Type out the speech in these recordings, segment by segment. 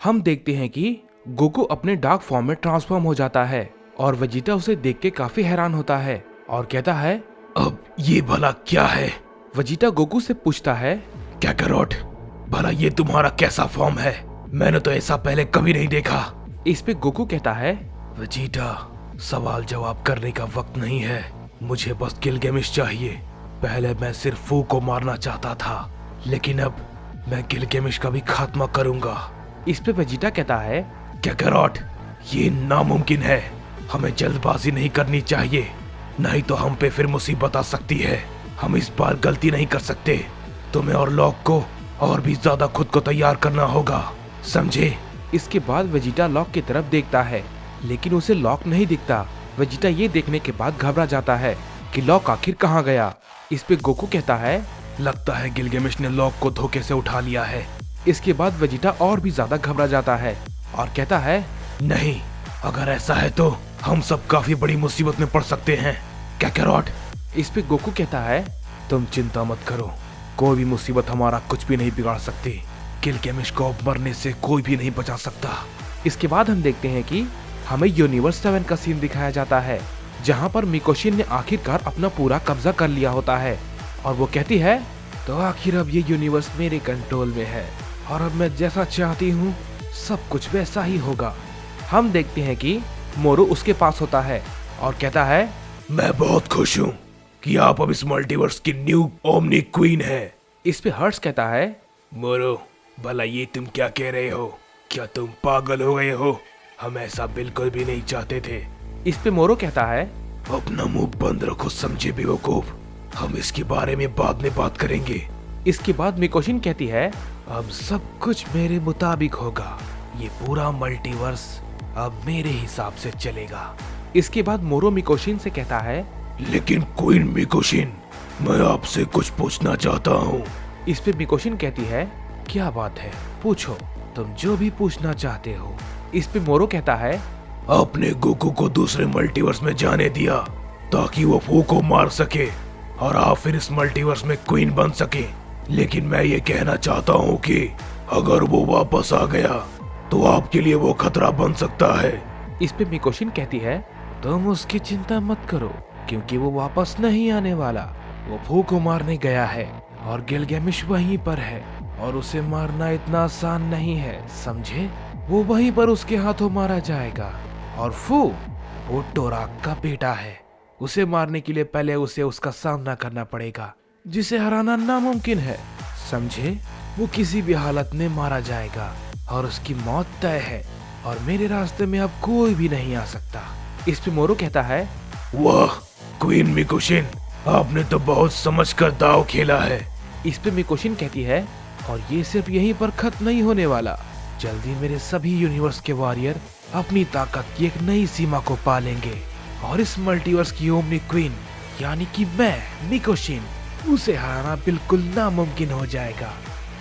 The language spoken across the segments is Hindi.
हम देखते हैं कि गोकू अपने डार्क फॉर्म में ट्रांसफॉर्म हो जाता है और वेजिटा उसे देख के काफी हैरान होता है और कहता है, अब ये भला क्या है? वेजिटा गोकू से पूछता है, काकारोट, भला ये तुम्हारा कैसा फॉर्म है? मैंने तो ऐसा पहले कभी नहीं देखा। इस पे गोकू कहता है, वेजिटा, सवाल जवाब करने का वक्त नहीं है, मुझे बस गिलगेमिश चाहिए। पहले मैं सिर्फ फू को मारना चाहता था, लेकिन अब मैं गिलगेमिश का भी खात्मा करूंगा। इस पे वेजिटा कहता है, काकारोट, ये नामुमकिन है, हमें जल्दबाजी नहीं करनी चाहिए, नहीं तो हम पे फिर मुसीबत आ सकती है। हम इस बार गलती नहीं कर सकते, तुम्हें और लॉक को और भी ज्यादा खुद को तैयार करना होगा, समझे? इसके बाद वेजिटा लॉक की तरफ देखता है, लेकिन उसे लॉक नहीं दिखता। वेजिटा ये देखने के बाद घबरा जाता है कि लॉक आखिर कहाँ गया। इस पे गोकू कहता है, लगता है गिलगेमिश ने लॉक को धोखे से उठा लिया है। इसके बाद वेजिटा और भी ज्यादा घबरा जाता है और कहता है, नहीं, अगर ऐसा है तो हम सब काफी बड़ी मुसीबत में पड़ सकते हैं, काकारोट। इस पे गोकू कहता है, तुम चिंता मत करो, कोई भी मुसीबत हमारा कुछ भी नहीं बिगाड़ सकती। गिलगेमिश को अब मरने से कोई भी नहीं बचा सकता। इसके बाद हम देखते हैं कि हमें यूनिवर्स 7 का सीन दिखाया जाता है, जहाँ पर मिकोशिन ने आखिरकार अपना पूरा कब्जा कर लिया होता है और वो कहती है, तो आखिर अब ये यूनिवर्स मेरे कंट्रोल में है और अब मैं जैसा चाहती हूँ सब कुछ वैसा ही होगा। हम देखते हैं कि मोरू उसके पास होता है और कहता है, मैं बहुत खुश हूँ कि आप अब इस मल्टीवर्स की न्यू ओमनी क्वीन है। इस पे हर्ट्स कहता है, मोरू, भला ये तुम क्या कह रहे हो? क्या तुम पागल हो गए हो? हम ऐसा बिल्कुल भी नहीं चाहते थे। इस पे मोरू कहता है, अपना मुंह बंद रखो, समझे बेवकूफ, हम इसके बारे में बाद में बात करेंगे। इसके बाद मिकोशिन कहती है, अब सब कुछ मेरे मुताबिक होगा, ये पूरा मल्टीवर्स अब मेरे हिसाब से चलेगा। इसके बाद मोरू मिकोशिन से कहता है, लेकिन क्वीन मिकोशिन, मैं आपसे कुछ पूछना चाहता हूँ। इस पे मिकोशिन कहती है, क्या बात है, पूछो, तुम जो भी पूछना चाहते हो। इस पे मोरू कहता है, आपने गोकू को दूसरे मल्टीवर्स में जाने दिया ताकि वो फू को मार सके और आप फिर इस मल्टीवर्स में क्वीन बन सके, लेकिन मैं ये कहना चाहता हूँ कि अगर वो वापस आ गया तो आपके लिए वो खतरा बन सकता है। इस पे मिकोशिन कहती है, तुम उसकी चिंता मत करो, क्योंकि वो वापस नहीं आने वाला, वो फू को मारने गया है और गिलगेमिश वहीं पर है और उसे मारना इतना आसान नहीं है, समझे? वो वहीं पर उसके हाथों मारा जाएगा और फू वो टोराक का बेटा है, उसे मारने के लिए पहले उसे उसका सामना करना पड़ेगा, जिसे हराना नामुमकिन है, समझे? वो किसी भी हालत में मारा जाएगा और उसकी मौत तय है और मेरे रास्ते में अब कोई भी नहीं आ सकता। इस पे मोरू कहता है, वाह क्वीन मिकोशिन, आपने तो बहुत समझकर दाव खेला है। इस पे मिकोशिन कहती है, और ये सिर्फ यहीं पर खत्म नहीं होने वाला, जल्दी मेरे सभी यूनिवर्स के वॉरियर अपनी ताकत की एक नई सीमा को पालेंगे और इस मल्टीवर्स की ओमनी क्वीन यानी कि मैं मिकोशिन, उसे हराना बिल्कुल नामुमकिन हो जाएगा।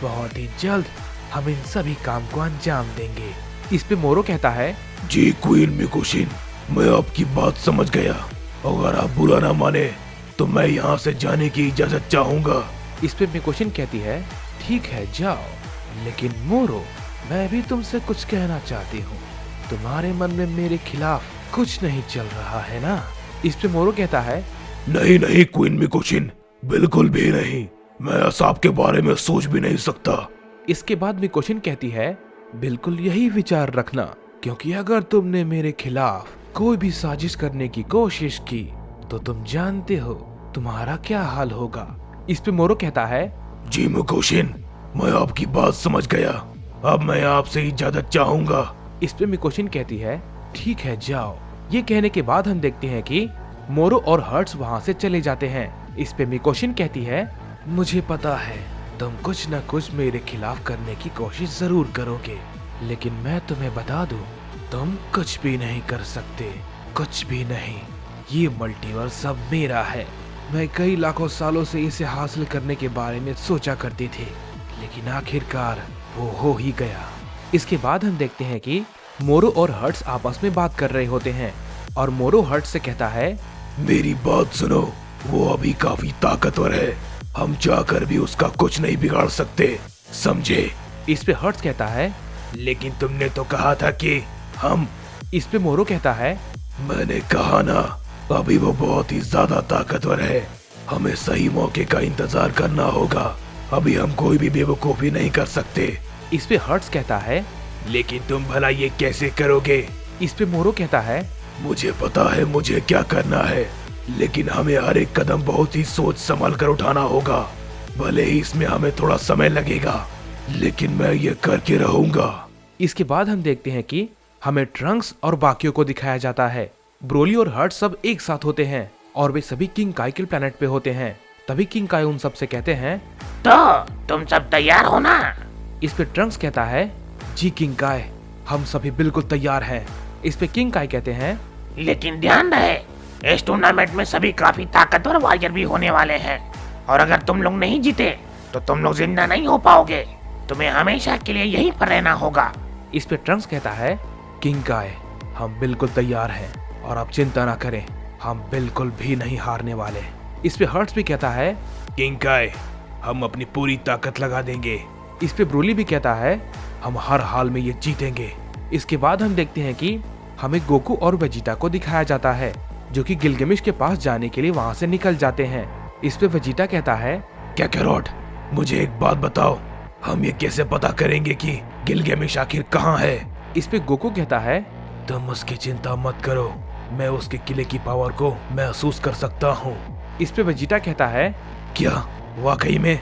बहुत ही जल्द हम इन सभी काम को अंजाम देंगे। इस पे मोरू कहता है, जी क्वीन मिकोशिन, मैं आपकी बात समझ गया, अगर आप बुरा ना माने तो मैं यहाँ से जाने की इजाजत चाहूंगा। इस पे मिकोशिन कहती है, ठीक है जाओ, लेकिन मोरू, मैं भी तुमसे कुछ कहना चाहती हूँ, तुम्हारे मन में मेरे खिलाफ कुछ नहीं चल रहा है ना? इस पे मोरू कहता है, नहीं नहीं क्वीन मिकोशिन, बिल्कुल भी नहीं, मैं ऐसा आपके बारे में सोच भी नहीं सकता। इसके बाद मिकोशिन कहती है, बिल्कुल यही विचार रखना, क्योंकि अगर तुमने मेरे खिलाफ कोई भी साजिश करने की कोशिश की तो तुम जानते हो तुम्हारा क्या हाल होगा। इस पे मोरू कहता है, जी मिकोशिन, मैं आपकी बात समझ गया, अब मैं आपसे इजाजत चाहूंगा। इस पे मिकोशिन कहती है, ठीक है जाओ। ये कहने के बाद हम देखते हैं कि मोरू और हर्ट्स वहाँ से चले जाते हैं। इस पे मिकोशिन कहती है, मुझे पता है तुम कुछ न कुछ मेरे खिलाफ करने की कोशिश जरूर करोगे, लेकिन मैं तुम्हें बता दूं, तुम कुछ भी नहीं कर सकते, कुछ भी नहीं। ये मल्टीवर्स अब मेरा है। मैं कई लाखों सालों से इसे हासिल करने के बारे में सोचा करती थी, लेकिन आखिरकार वो हो ही गया। इसके बाद हम देखते हैं कि मोरू और हर्ट्स आपस में बात कर रहे होते हैं और मोरू हर्ट्स से कहता है, मेरी बात सुनो, वो अभी काफी ताकतवर है, हम चाहकर भी उसका कुछ नहीं बिगाड़ सकते, समझे? इस पे हर्ट्स कहता है, लेकिन तुमने तो कहा था कि हम। इस पे मोरो कहता है, मैंने कहा ना, अभी वो बहुत ही ज्यादा ताकतवर है, हमें सही मौके का इंतजार करना होगा, अभी हम कोई भी बेवकूफी नहीं कर सकते। इस पे हर्ट्स कहता है, लेकिन तुम भला ये कैसे करोगे? इस पे मोरो कहता है, मुझे पता है मुझे क्या करना है, लेकिन हमें हर एक कदम बहुत ही सोच संभल कर उठाना होगा, भले ही इसमें हमें थोड़ा समय लगेगा, लेकिन मैं ये करके रहूंगा। इसके बाद हम देखते हैं कि हमें ट्रंक्स और बाकियों को दिखाया जाता है। ब्रोली और हर्ट सब एक साथ होते हैं और वे सभी किंग काय के प्लेनेट पे होते हैं। तभी किंग काय उन सब से कहते हैं, तो तुम सब तैयार हो ना? इस पे ट्रंक्स कहता है, जी किंग काय, हम सभी बिल्कुल तैयार हैं। इस पे किंग काय कहते हैं, लेकिन ध्यान रहे, इस टूर्नामेंट में सभी काफी ताकतवर वॉरियर भी होने वाले हैं, और अगर तुम लोग नहीं जीते तो तुम लोग जिंदा नहीं हो पाओगे, तुम्हें हमेशा के लिए यहीं पर रहना होगा। इस पे ट्रंक्स कहता है, किंग काय, हम बिल्कुल तैयार हैं और आप चिंता ना करें, हम बिल्कुल भी नहीं हारने वाले। इस पे हर्ट्स भी कहता है, किंग काय, हम अपनी पूरी ताकत लगा देंगे। इस पे ब्रोली भी कहता है, हम हर हाल में ये जीतेंगे। इसके बाद हम देखते हैं कि हमें गोकू और वेजिटा को दिखाया जाता है, जो कि गिलगेमिश के पास जाने के लिए वहां से निकल जाते हैं। इस पे वेजिटा कहता है, क्या कैरोट, मुझे एक बात बताओ, हम ये कैसे पता करेंगे कि गिलगेमिश आखिर कहाँ है? इस पे गोकू कहता है, तुम उसकी चिंता मत करो, मैं उसके किले की पावर को महसूस कर सकता हूँ। इस पे वेजिटा कहता है, क्या वाकई में?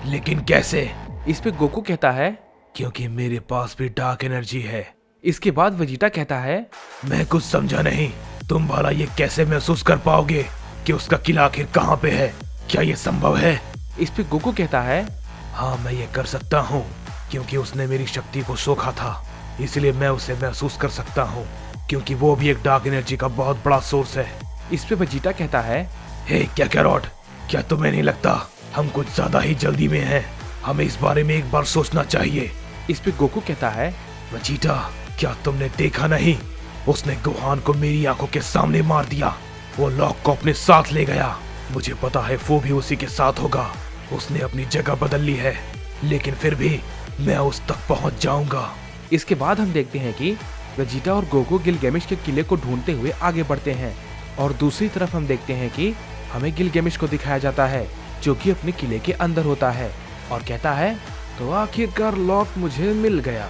लेकिन कैसे? इस पे गोकू कहता है, क्योंकि मेरे पास भी डार्क एनर्जी है। इसके बाद वेजिटा कहता है, मैं कुछ समझा नहीं, तुम भला ये कैसे महसूस कर पाओगे कि उसका किला आखिर कहाँ पे है? क्या ये संभव है? इस पे गोकू कहता है, हाँ मैं ये कर सकता हूँ, क्योंकि उसने मेरी शक्ति को सोखा था, इसलिए मैं उसे महसूस कर सकता हूँ, क्योंकि वो भी एक डार्क एनर्जी का बहुत बड़ा सोर्स है। इस पे वेजिटा कहता है, हे क्या कैरोट, क्या तुम्हें नहीं लगता हम कुछ ज्यादा ही जल्दी में हैं? हमें इस बारे में एक बार सोचना चाहिए। इस पे गोकू कहता है, वेजिटा, क्या तुमने देखा नहीं, उसने गोहान को मेरी आंखों के सामने मार दिया, वो लॉक को अपने साथ ले गया। मुझे पता है वो भी उसी के साथ होगा, उसने अपनी जगह बदल ली है, लेकिन फिर भी मैं उस तक पहुंच जाऊंगा। इसके बाद हम देखते हैं कि वेजिटा और गोकू गिलगेमिश के किले को ढूंढते हुए आगे बढ़ते हैं, और दूसरी तरफ हम देखते हैं कि हमें गिलगेमिश को दिखाया जाता है, जो कि अपने किले के अंदर होता है, और कहता है, तो आखिरकार लॉक मुझे मिल गया,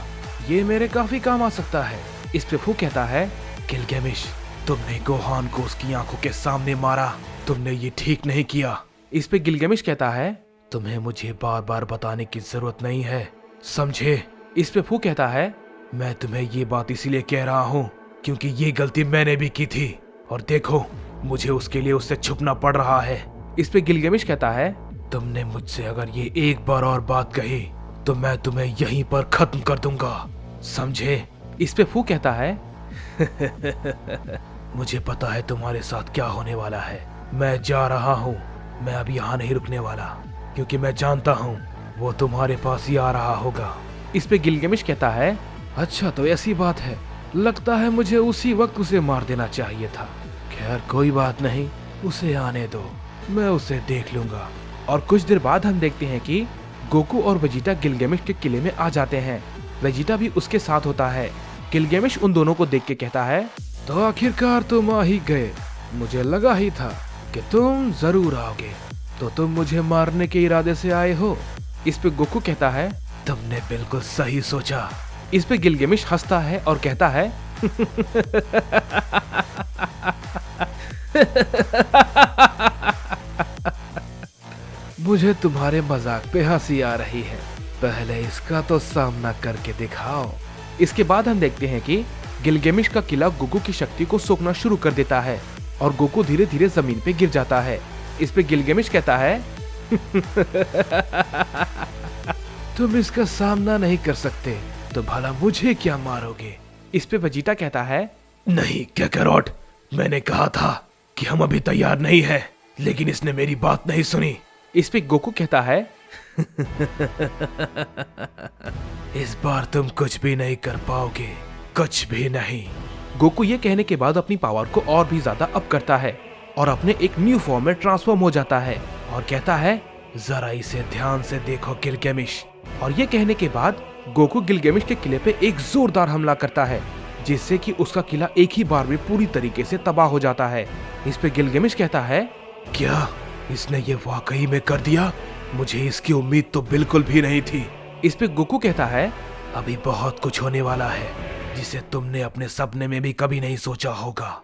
ये मेरे काफी काम आ सकता है। इस पे फू कहता है, गिलगेमिश, तुमने गोहान को उसकी आंखों के सामने मारा, तुमने ये ठीक नहीं किया। इस पे गिलगेमिश कहता है, तुम्हें मुझे बार बार बताने की जरूरत नहीं है, समझे? इस पे फू कहता है, मैं तुम्हें ये बात इसीलिए कह रहा हूँ क्योंकि ये गलती मैंने भी की थी, और देखो मुझे उसके लिए उससे छुपना पड़ रहा है। इस पे गिलगेमिश कहता है, तुमने मुझसे अगर ये एक बार और बात कही तो मैं तुम्हें यहीं पर खत्म कर दूंगा, समझे? इस पे फू कहता है, मुझे पता है तुम्हारे साथ क्या होने वाला है, मैं जा रहा हूँ, मैं अब यहाँ नहीं रुकने वाला, क्योंकि मैं जानता हूँ वो तुम्हारे पास ही आ रहा होगा। इस पे गिलगेमिश कहता है, अच्छा तो ऐसी बात है, लगता है मुझे उसी वक्त उसे मार देना चाहिए था। खैर कोई बात नहीं, उसे आने दो, मैं उसे देख लूंगा। और कुछ देर बाद हम देखते हैं कि गोकू और वेजिटा गिलगेमिश के किले में आ जाते हैं। वेजिटा भी उसके साथ होता है। गिलगेमिश उन दोनों को देख के कहता है, तो आखिरकार तुम आ ही गए, मुझे लगा ही था कि तुम जरूर आओगे, तो तुम मुझे मारने के इरादे से आए हो? इस पे गोकू कहता है, तुमने बिल्कुल सही सोचा। इस पे गिलगेमिश हंसता है और कहता है, मुझे तुम्हारे मजाक पे हंसी आ रही है, पहले इसका तो सामना करके दिखाओ। इसके बाद हम देखते हैं कि गिलगेमिश का किला गोकू की शक्ति को सोखना शुरू कर देता है और गोकू धीरे धीरे जमीन पे गिर जाता है। इस पे गिलगेमिश कहता है, तुम इसका सामना नहीं कर सकते तो भला मुझे क्या मारोगे? इस पे वेजिटा कहता है, नहीं क्या कैरोट, मैंने कहा था कि हम अभी तैयार नहीं हैं, लेकिन इसने मेरी बात नहीं सुनी। इस पे गोकू कहता है, इस बार तुम कुछ भी नहीं कर पाओगे, कुछ भी नहीं। गोकू ये कहने के बाद अपनी पावर को और भी ज्यादा अप करता है और अपने एक न्यू फॉर्म में ट्रांसफॉर्म हो जाता है और कहता है, जरा इसे ध्यान से देखो गिलगेमिश। और ये कहने के बाद गोकू गिलगेमिश के किले पे एक जोरदार हमला करता है, जिससे कि उसका किला एक ही बार में पूरी तरीके से तबाह हो जाता है। इस पे गिलगेमिश कहता है, क्या इसने ये वाकई में कर दिया? मुझे इसकी उम्मीद तो बिल्कुल भी नहीं थी। इस पे गोकू कहता है, अभी बहुत कुछ होने वाला है जिसे तुमने अपने सपने में भी कभी नहीं सोचा होगा।